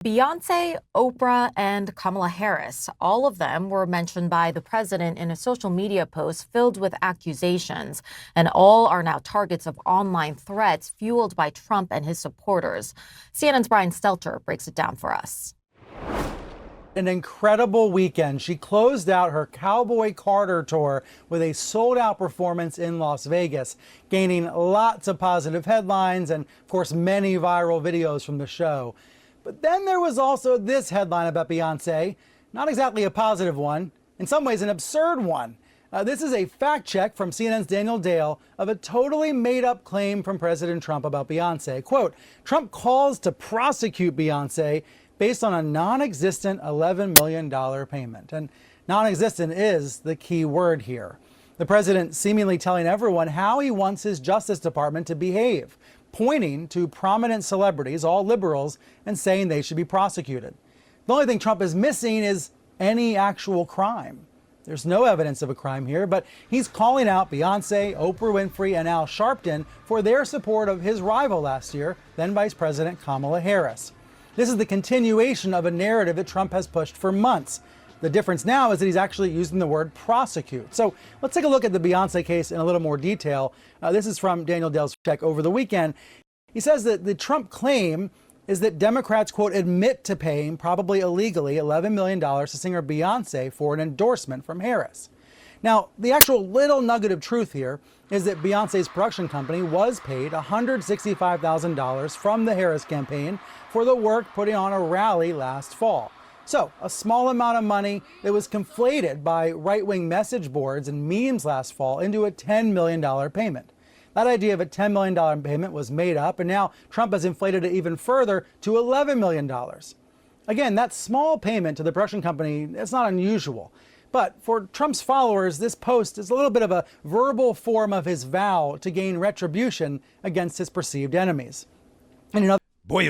Beyonce, Oprah, and Kamala Harris, all of them were mentioned by the president in a social media post filled with accusations, and all are now targets of online threats fueled by Trump and his supporters. CNN's Brian Stelter breaks it down for us. An incredible weekend. She closed out her Cowboy Carter tour with a sold-out performance in Las Vegas, gaining lots of positive headlines and, of course, many viral videos from the show. But then there was also this headline about Beyonce, not exactly a positive one, in some ways an absurd one. This is a fact check from CNN's Daniel Dale of a totally made-up claim from President Trump about Beyonce. Quote, Trump calls to prosecute Beyonce based on a non-existent $11 million payment. And non-existent is the key word here. The president seemingly telling everyone how he wants his Justice Department to behave, pointing to prominent celebrities, all liberals, and saying they should be prosecuted. The only thing Trump is missing is any actual crime. There's no evidence of a crime here, but he's calling out Beyonce, Oprah Winfrey, and Al Sharpton for their support of his rival last year, then Vice President Kamala Harris. This is the continuation of a narrative that Trump has pushed for months. The difference now is that he's actually using the word prosecute. So let's take a look at the Beyonce case in a little more detail. This is from Daniel Dale's check over the weekend. He says that the Trump claim is that Democrats, quote, admit to paying, probably illegally, $11 million to singer Beyonce for an endorsement from Harris. Now, the actual little nugget of truth here is that Beyonce's production company was paid $165,000 from the Harris campaign for the work putting on a rally last fall. So, a small amount of money that was conflated by right-wing message boards and memes last fall into a $10 million payment. That idea of a $10 million payment was made up, and now Trump has inflated it even further to $11 million. Again, that small payment to the production company, it's not unusual. But for Trump's followers, this post is a little bit of a verbal form of his vow to gain retribution against his perceived enemies. And in other Boy.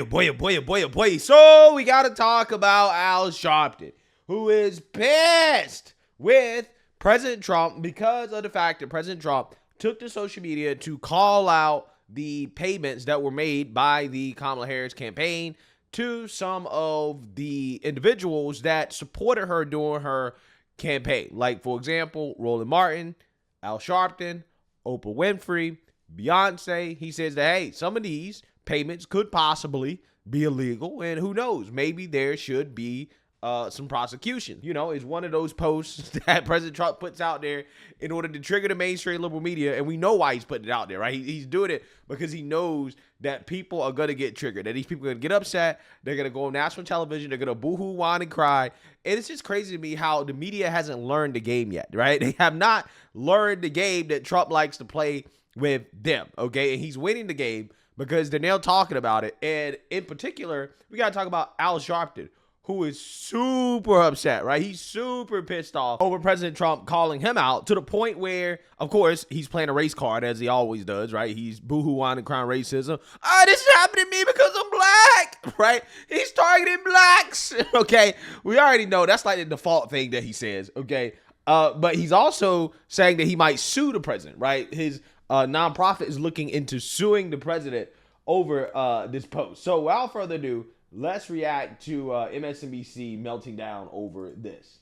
So we got to talk about Al Sharpton, who is pissed with President Trump because of the fact that President Trump took to social media to call out the payments that were made by the Kamala Harris campaign to some of the individuals that supported her during her campaign. Like, for example, Roland Martin, Al Sharpton, Oprah Winfrey, Beyonce. He says that, hey, some of these payments could possibly be illegal, and who knows, maybe there should be some prosecution. You know, it's one of those posts that President Trump puts out there in order to trigger the mainstream liberal media, and we know why he's putting it out there, right? He's doing it because he knows that people are going to get triggered, that these people are going to get upset, they're going to go on national television, they're going to boo-hoo, whine, and cry, and it's just crazy to me how the media hasn't learned the game yet, right? They have not learned the game that Trump likes to play with them, okay? And he's winning the game because they're now talking about it, and in particular, we got to talk about Al Sharpton, who is super upset, right? He's super pissed off over President Trump calling him out to the point where, of course, he's playing a race card as he always does, right? He's boo-hoo, whining, and crying racism. This is happening to me because I'm black, right? He's targeting blacks, okay? We already know that's like the default thing that he says, okay? But he's also saying that he might sue the president, right? His nonprofit is looking into suing the president over this post. So without further ado, let's react to MSNBC melting down over this.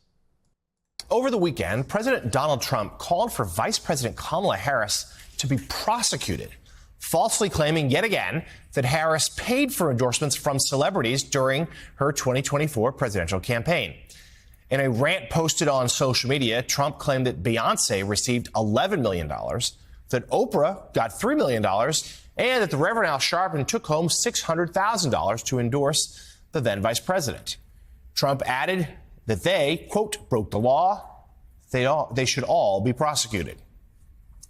Over the weekend, President Donald Trump called for Vice President Kamala Harris to be prosecuted, falsely claiming yet again that Harris paid for endorsements from celebrities during her 2024 presidential campaign. In a rant posted on social media, Trump claimed that Beyonce received $11 million, that Oprah got $3 million, and that the Reverend Al Sharpton took home $600,000 to endorse the then vice president. Trump added that they, quote, broke the law. They should all be prosecuted.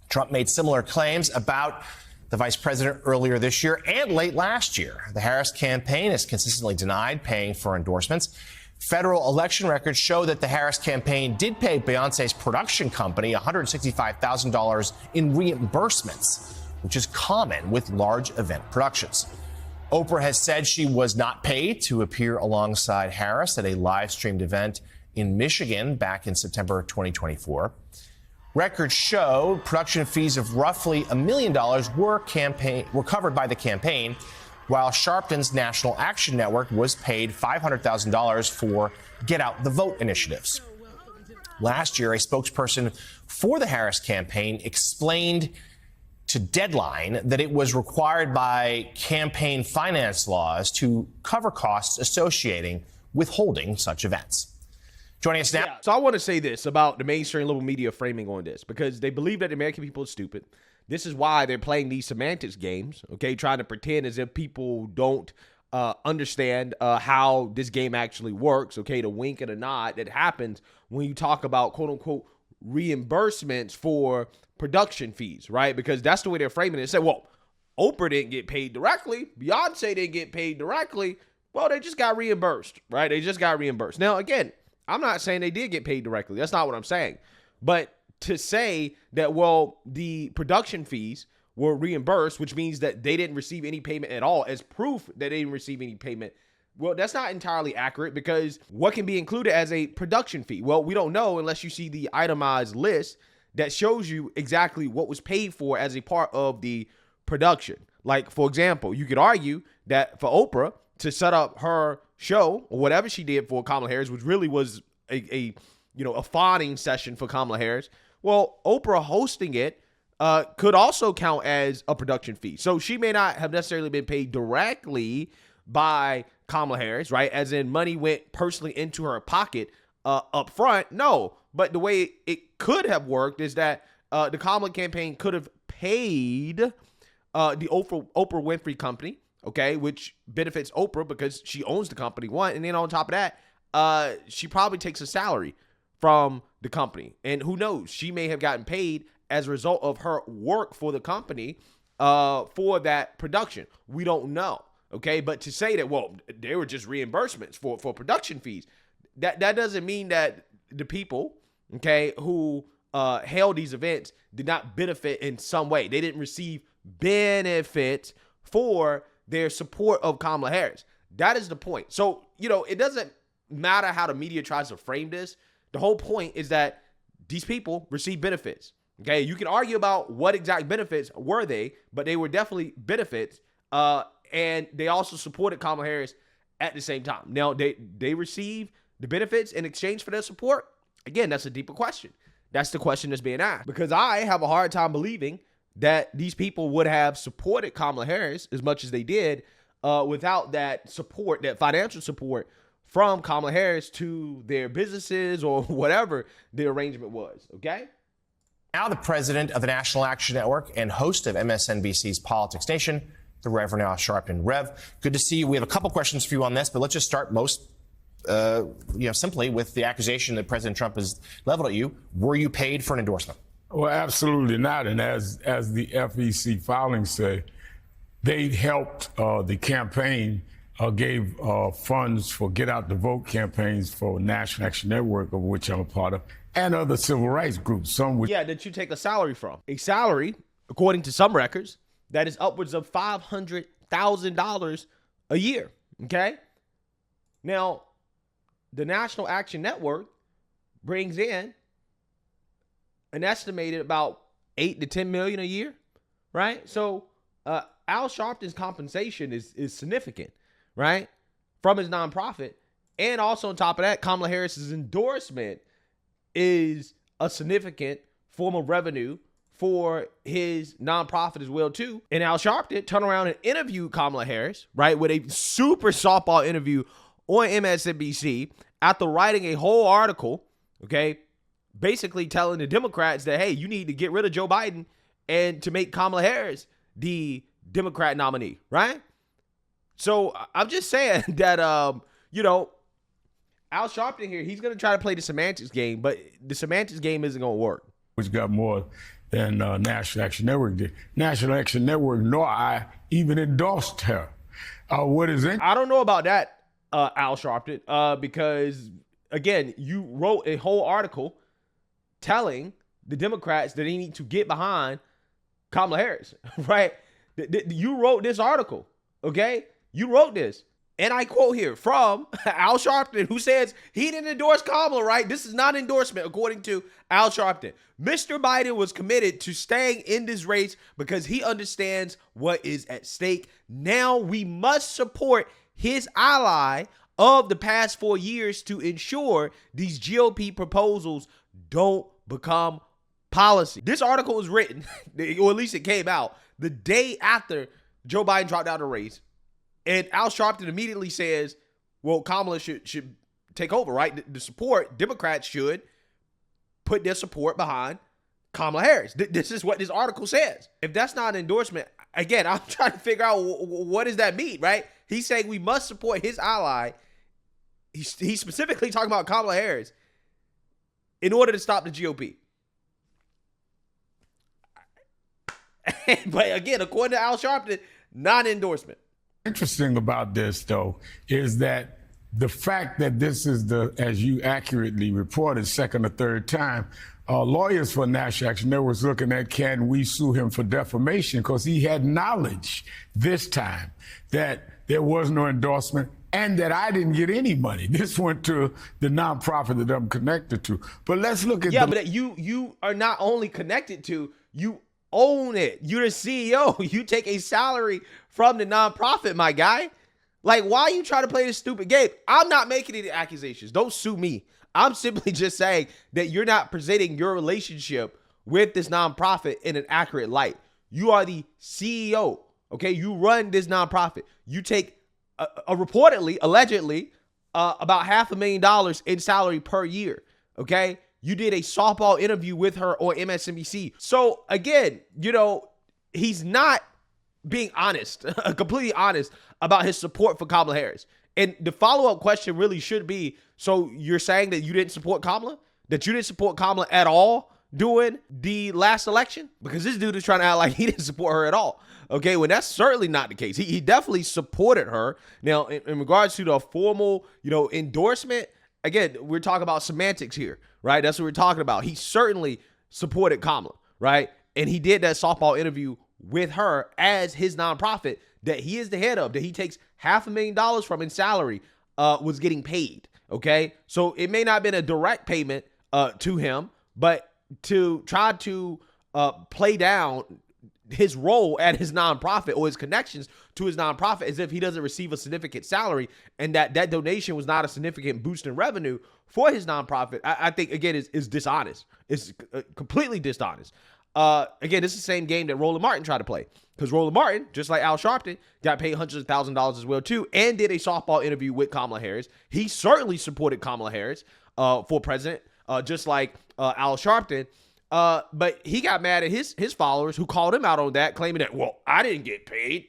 Trump made similar claims about the vice president earlier this year and late last year. The Harris campaign has consistently denied paying for endorsements. Federal election records show that the Harris campaign did pay Beyonce's production company $165,000 in reimbursements, which is common with large event productions. Oprah has said she was not paid to appear alongside Harris at a live-streamed event in Michigan back in September 2024. Records show production fees of roughly $1 million were covered by the campaign, while Sharpton's National Action Network was paid $500,000 for Get Out the Vote initiatives. Last year, a spokesperson for the Harris campaign explained to Deadline that it was required by campaign finance laws to cover costs associating with holding such events. Joining us now. Yeah, so I want to say this about the mainstream liberal media framing on this, because they believe that the American people are stupid. This is why they're playing these semantics games, okay, trying to pretend as if people don't understand how this game actually works, okay, the wink and a nod that happens when you talk about quote-unquote reimbursements for production fees, right? Because that's the way they're framing it. They say, well, Oprah didn't get paid directly. Beyonce didn't get paid directly. Well, they just got reimbursed, right? They just got reimbursed. Now, again, I'm not saying they did get paid directly. That's not what I'm saying. But to say that, well, the production fees were reimbursed, which means that they didn't receive any payment at all, as proof that they didn't receive any payment, well, that's not entirely accurate, because what can be included as a production fee? Well, we don't know unless you see the itemized list that shows you exactly what was paid for as a part of the production. Like, for example, you could argue that for Oprah to set up her show or whatever she did for Kamala Harris, which really was a fawning session for Kamala Harris. Well, Oprah hosting it could also count as a production fee. So she may not have necessarily been paid directly by Kamala Harris, right? As in money went personally into her pocket up front. No, but the way it could have worked is that the Kamala campaign could have paid the Oprah Winfrey Company, okay, which benefits Oprah because she owns the company, one. And then on top of that, she probably takes a salary from the company. And who knows, she may have gotten paid as a result of her work for the company for that production. We don't know, okay? But to say that, well, they were just reimbursements for production fees, that doesn't mean that the people, okay, who held these events did not benefit in some way. They didn't receive benefits for their support of Kamala Harris. That is the point. So, it doesn't matter how the media tries to frame this. The whole point is that these people receive benefits. Okay, you can argue about what exact benefits were they, but they were definitely benefits. And they also supported Kamala Harris at the same time. Now, they received the benefits in exchange for their support. Again, that's a deeper question. That's the question that's being asked. Because I have a hard time believing that these people would have supported Kamala Harris as much as they did without that support, that financial support from Kamala Harris to their businesses or whatever the arrangement was, okay? Now the president of the National Action Network and host of MSNBC's Politics Nation, the Reverend Al Sharpton. Rev, good to see you. We have a couple questions for you on this, but let's just start simply with the accusation that President Trump has leveled at you. Were you paid for an endorsement? Well, absolutely not. And as the FEC filings say, they helped the campaign, gave funds for Get Out the Vote campaigns for National Action Network, of which I'm a part of, and other civil rights groups. That you take a salary from. A salary, according to some records, that is upwards of $500,000 a year, okay? Now, the National Action Network brings in an estimated about $8 to $10 million a year, right? So Al Sharpton's compensation is significant, right, from his nonprofit. And also on top of that, Kamala Harris's endorsement is a significant form of revenue for his nonprofit as well, too. And Al Sharpton turned around and interviewed Kamala Harris, right, with a super softball interview on MSNBC after writing a whole article, okay, basically telling the Democrats that, hey, you need to get rid of Joe Biden and to make Kamala Harris the Democrat nominee, right? So I'm just saying that, Al Sharpton here, he's going to try to play the semantics game, but the semantics game isn't going to work. Which got more than National Action Network did. National Action Network, nor I even endorsed her. What is it? I don't know about that, Al Sharpton, because, again, you wrote a whole article telling the Democrats that they need to get behind Kamala Harris, right? You wrote this article, okay? You wrote this. And I quote here from Al Sharpton, who says he didn't endorse Kamala, right? This is not endorsement, according to Al Sharpton. Mr. Biden was committed to staying in this race because he understands what is at stake. Now we must support his ally of the past 4 years to ensure these GOP proposals don't become policy. This article was written, or at least it came out, the day after Joe Biden dropped out of the race. And Al Sharpton immediately says, well, Kamala should take over, right? The support, Democrats should put their support behind Kamala Harris. This is what this article says. If that's not an endorsement, again, I'm trying to figure out what does that mean, right? He's saying we must support his ally. He's specifically talking about Kamala Harris in order to stop the GOP. But again, according to Al Sharpton, non-endorsement. Interesting about this, though, is that the fact that this is the, as you accurately reported, second or third time, lawyers for National Action Network was looking at, can we sue him for defamation? Because he had knowledge this time that there was no endorsement and that I didn't get any money. This went to the nonprofit that I'm connected to. But let's look at but you are not only connected to, you own it. You're the CEO. You take a salary from the nonprofit, my guy. Like, why are you trying to play this stupid game? I'm not making any accusations. Don't sue me. I'm simply just saying that you're not presenting your relationship with this nonprofit in an accurate light. You are the CEO, okay? You run this nonprofit. You take reportedly, allegedly, about $500,000 in salary per year, okay? You did a softball interview with her on MSNBC. So again, he's not being honest, completely honest about his support for Kamala Harris. And the follow-up question really should be, so you're saying that you didn't support Kamala? That you didn't support Kamala at all during the last election? Because this dude is trying to act like he didn't support her at all. Okay, well, that's certainly not the case. He definitely supported her. Now, in regards to the formal, endorsement, again, we're talking about semantics here, right? That's what we're talking about. He certainly supported Kamala, right? And he did that softball interview with her as his nonprofit that he is the head of, that he takes $500,000 from in salary, was getting paid, okay? So it may not have been a direct payment to him, but to try to play down his role at his nonprofit or his connections to his nonprofit as if he doesn't receive a significant salary and that donation was not a significant boost in revenue for his nonprofit, I think, again, is dishonest. It's completely dishonest. Again, this is the same game that Roland Martin tried to play, because Roland Martin, just like Al Sharpton, got paid hundreds of thousands of dollars as well too, and did a softball interview with Kamala Harris. He certainly supported Kamala Harris for president, just like Al Sharpton. But he got mad at his followers who called him out on that, claiming that, well, I didn't get paid.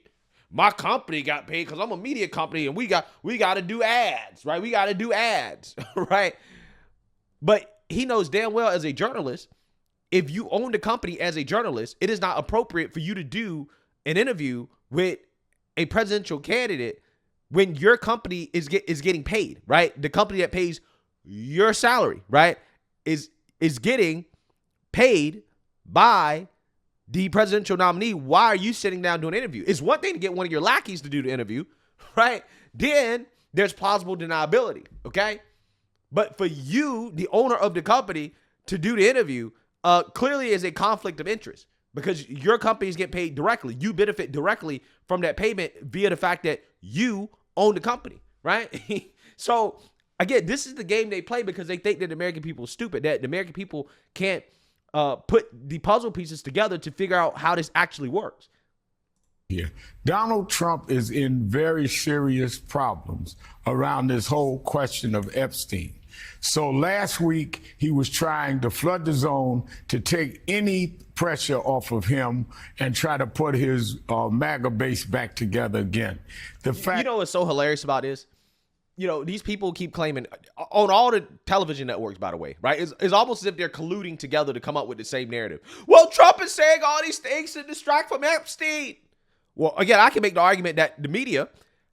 My company got paid because I'm a media company and we got to do ads, right? We got to do ads, right? But he knows damn well as a journalist, if you own the company as a journalist, it is not appropriate for you to do an interview with a presidential candidate when your company is getting paid, right? The company that pays your salary, right, is getting paid by the presidential nominee. Why are you sitting down doing an interview? It's one thing to get one of your lackeys to do the interview, right? Then there's plausible deniability, okay? But for you, the owner of the company, to do the interview, clearly is a conflict of interest, because your companies get paid directly. You benefit directly from that payment via the fact that you own the company, right? So again, this is the game they play because they think that the American people are stupid, that the American people can't put the puzzle pieces together to figure out how this actually works. Yeah. Donald Trump is in very serious problems around this whole question of Epstein. So last week, he was trying to flood the zone to take any pressure off of him and try to put his MAGA base back together again. The fact, what's so hilarious about this? These people keep claiming on all the television networks, by the way, right? It's almost as if they're colluding together to come up with the same narrative. Well, Trump is saying all these things to distract from Epstein. Well, again, I can make the argument that the media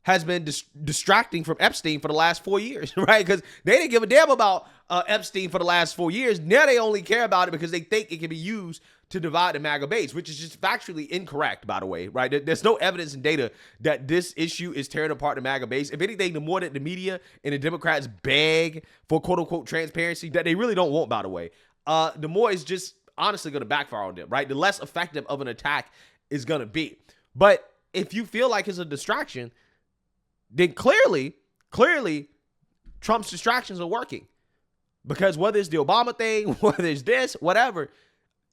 has been distracting from Epstein for the last 4 years, right? Because they didn't give a damn about Epstein for the last 4 years. Now they only care about it because they think it can be used to divide the MAGA base, which is just factually incorrect, by the way, right? There's no evidence and data that this issue is tearing apart the MAGA base. If anything, the more that the media and the Democrats beg for quote-unquote transparency, that they really don't want, by the way, the more it's just honestly going to backfire on them, right? The less effective of an attack is going to be. But if you feel like it's a distraction, then clearly, Trump's distractions are working. Because whether it's the Obama thing, whether it's this, whatever,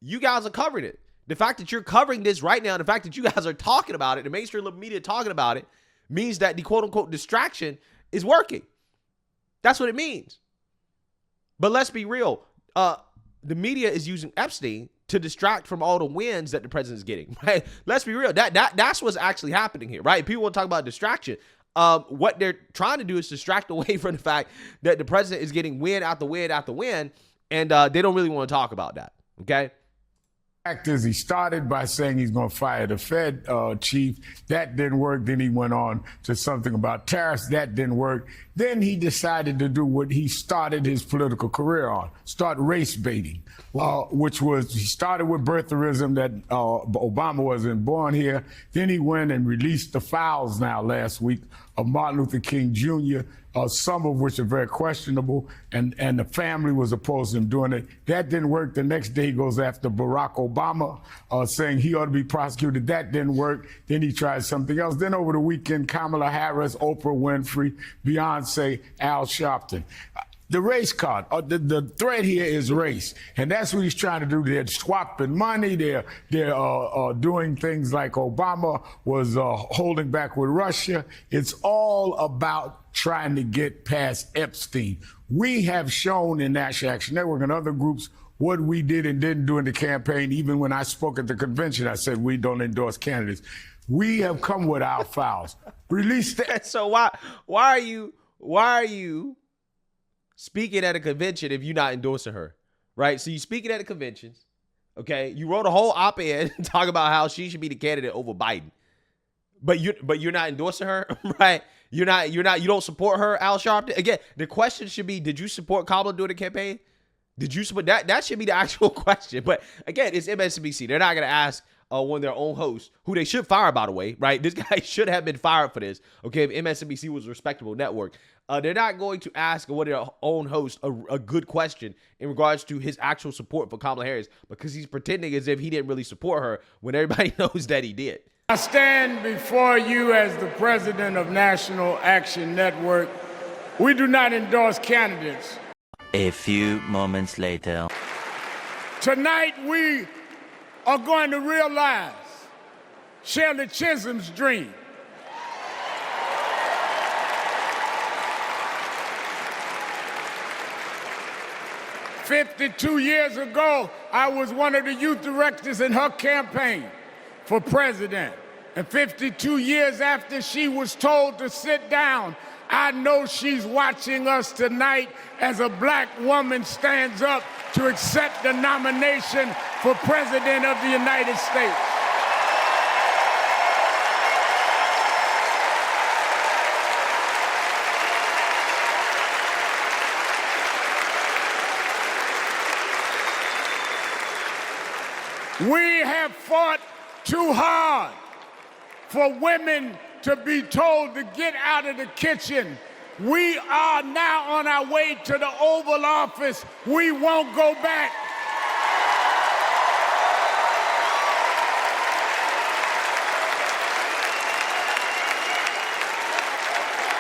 you guys are covering it. The fact that you're covering this right now, the fact that you guys are talking about it, the mainstream media talking about it, means that the quote-unquote distraction is working. That's what it means. But let's be real. The media is using Epstein to distract from all the wins that the president is getting, right? Let's be real. That's what's actually happening here, right? People want to talk about distraction. What they're trying to do is distract away from the fact that the president is getting win after win after win, and they don't really want to talk about that, okay? Fact is, he started by saying he's going to fire the Fed chief. That didn't work. Then he went on to something about tariffs. That didn't work. Then he decided to do what he started his political career on, start race baiting, which was, he started with birtherism, that Obama wasn't born here. Then he went and released the files now last week of Martin Luther King Jr., some of which are very questionable, and the family was opposed to him doing it. That didn't work. The next day he goes after Barack Obama, saying he ought to be prosecuted. That didn't work. Then he tried something else. Then over the weekend, Kamala Harris, Oprah Winfrey, Beyonce, Al Sharpton. The race card, the thread here is race, and that's what he's trying to do. They're swapping money. They're doing things like Obama was holding back with Russia. It's all about trying to get past Epstein. We have shown in National Action Network and other groups what we did and didn't do in the campaign. Even when I spoke at the convention, I said we don't endorse candidates. We have come with our files. Release that. So why are you speaking at a convention if you're not endorsing her, right? So you speaking at the conventions, okay? You wrote a whole op-ed talking about how she should be the candidate over Biden, but you're not endorsing her, right? You don't support her, Al Sharpton. Again, the question should be, did you support Kamala during the campaign? Did you support that? That should be the actual question. But again, it's MSNBC. They're not going to ask one of their own hosts, who they should fire, by the way, right? This guy should have been fired for this, okay, if MSNBC was a respectable network. They're not going to ask one of their own hosts a good question in regards to his actual support for Kamala Harris, because he's pretending as if he didn't really support her when everybody knows that he did. I stand before you as the president of National Action Network. We do not endorse candidates. A few moments later. Tonight we are going to realize Shirley Chisholm's dream. "52 years ago, I was one of the youth directors in her campaign for president. And 52 years after she was told to sit down, I know she's watching us tonight as a black woman stands up to accept the nomination for President of the United States." We have fought too hard for women to be told to get out of the kitchen. We are now on our way to the Oval Office. We won't go back.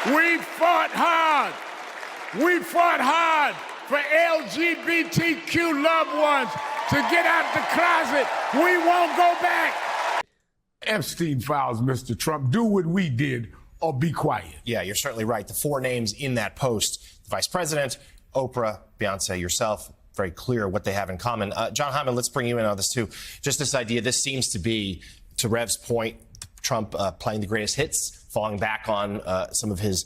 We fought hard. We fought hard for LGBTQ loved ones to get out the closet. We won't go back. Epstein files, Mr. Trump. Do what we did or be quiet. Yeah, you're certainly right. The four names in that post, the vice president, Oprah, Beyonce, yourself, very clear what they have in common. John Hyman, let's bring you in on this too. Just this idea, this seems to be, to Rev's point, Trump playing the greatest hits, falling back on some of his,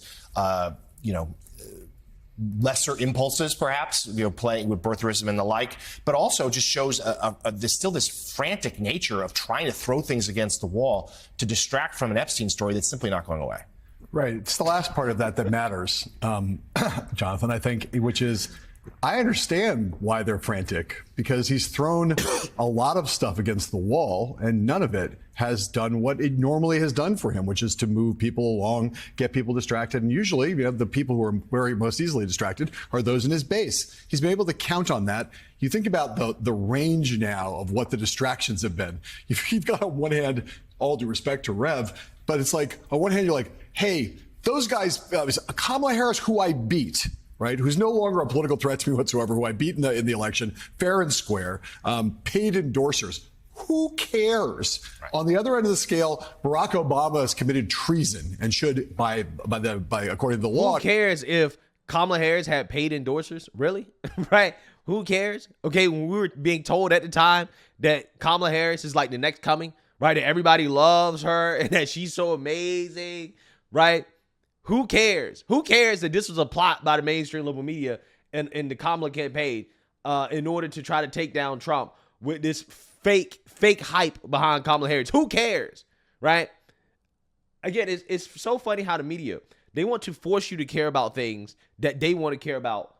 lesser impulses, perhaps, playing with birtherism and the like, but also just shows there's still this frantic nature of trying to throw things against the wall to distract from an Epstein story that's simply not going away. Right. It's the last part of that matters, Jonathan, I think, which is I understand why they're frantic, because he's thrown a lot of stuff against the wall and none of it has done what it normally has done for him, which is to move people along, get people distracted. And usually, the people who are very most easily distracted are those in his base. He's been able to count on that. You think about the range now of what the distractions have been. You've got on one hand, all due respect to Rev, but it's like on one hand, you're like, hey, those guys, Kamala Harris, who I beat, right, who's no longer a political threat to me whatsoever, who I beat in the election, fair and square, paid endorsers. Who cares? Right. On the other end of the scale, Barack Obama has committed treason and should, by according to the law. Who cares if Kamala Harris had paid endorsers? Really? Right? Who cares? Okay, when we were being told at the time that Kamala Harris is like the next coming, right? That everybody loves her and that she's so amazing, right? Who cares? Who cares that this was a plot by the mainstream liberal media and the Kamala campaign in order to try to take down Trump with this fake hype behind Kamala Harris? Who cares, right? Again, it's so funny how the media, they want to force you to care about things that they want to care about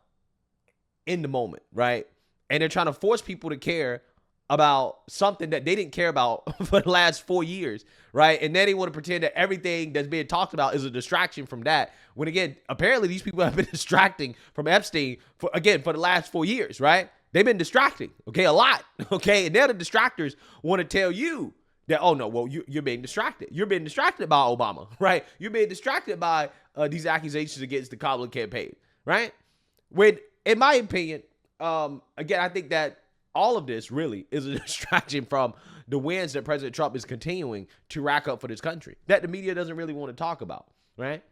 in the moment, right? And they're trying to force people to care about something that they didn't care about for the last 4 years, right? And then they want to pretend that everything that's being talked about is a distraction from that. When again, apparently these people have been distracting from Epstein for the last 4 years, right? They've been distracting, okay, a lot, okay? And they're the distractors want to tell you that, oh no, well, you're being distracted. You're being distracted by Obama, right? You're being distracted by these accusations against the Kamala campaign, right? When, in my opinion, again, I think that all of this really is a distraction from the wins that President Trump is continuing to rack up for this country that the media doesn't really want to talk about, right?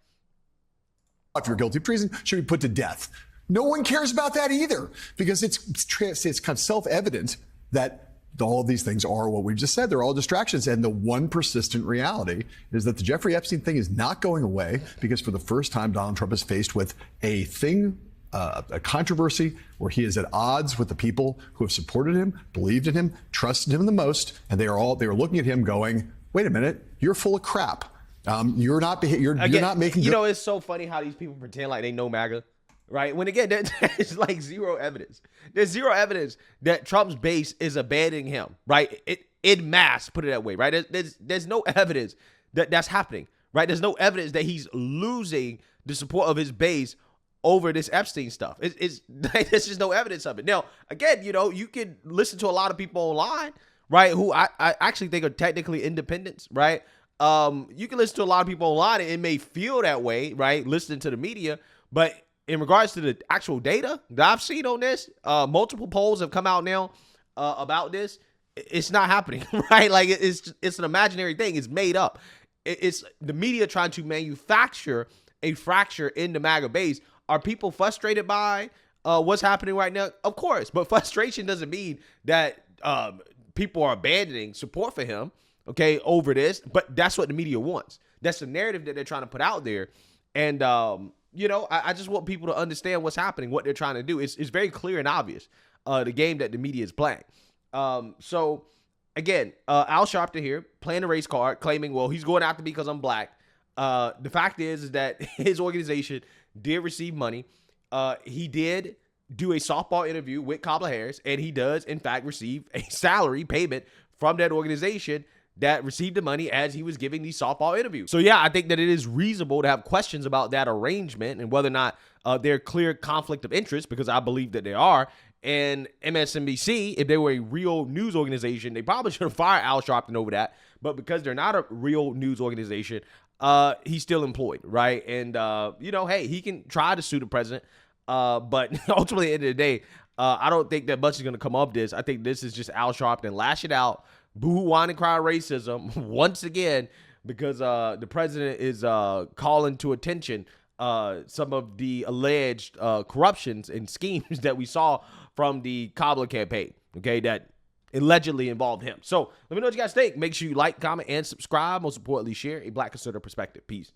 If you're guilty of treason, should be put to death. No one cares about that either, because it's kind of self-evident that all of these things are what we've just said. They're all distractions. And the one persistent reality is that the Jeffrey Epstein thing is not going away, because for the first time, Donald Trump is faced with a controversy where he is at odds with the people who have supported him, believed in him, trusted him the most. And they are looking at him going, wait a minute, you're full of crap. You're not making. You know, it's so funny how these people pretend like they know MAGA. Right. When again, there's like zero evidence. There's zero evidence that Trump's base is abandoning him. Right. In mass, put it that way. Right. There's no evidence that that's happening. Right. There's no evidence that he's losing the support of his base over this Epstein stuff. There's just no evidence of it. Now, again, you can listen to a lot of people online, right, who I actually think are technically independents. Right. You can listen to a lot of people online and it may feel that way. Right. Listening to the media. But in regards to the actual data that I've seen on this, multiple polls have come out now about this. It's not happening, right? Like it's an imaginary thing. It's made up. It's the media trying to manufacture a fracture in the MAGA base. Are people frustrated by what's happening right now? Of course, but frustration doesn't mean that people are abandoning support for him, okay, over this. But that's what the media wants. That's the narrative that they're trying to put out there. And I just want people to understand what's happening, what they're trying to do. It's very clear and obvious, the game that the media is playing. So, again, Al Sharpton here, playing a race card, claiming, well, he's going after me because I'm black. The fact is that his organization did receive money. He did do a softball interview with Kamala Harris, and he does, in fact, receive a salary payment from that organization that received the money as he was giving these softball interviews. So yeah, I think that it is reasonable to have questions about that arrangement and whether or not they're clear conflict of interest, because I believe that they are. And MSNBC, if they were a real news organization, they probably should have fired Al Sharpton over that. But because they're not a real news organization, he's still employed, right? And, hey, he can try to sue the president. But ultimately, at the end of the day, I don't think that much is going to come of this. I think this is just Al Sharpton lashing out, boo-hoo, whine, and cry racism once again, because the president is calling to attention some of the alleged corruptions and schemes that we saw from the Kamala campaign, okay, that allegedly involved him. So let me know what you guys think. Make sure you like, comment, and subscribe. Most importantly, share a Black conservative perspective. Peace.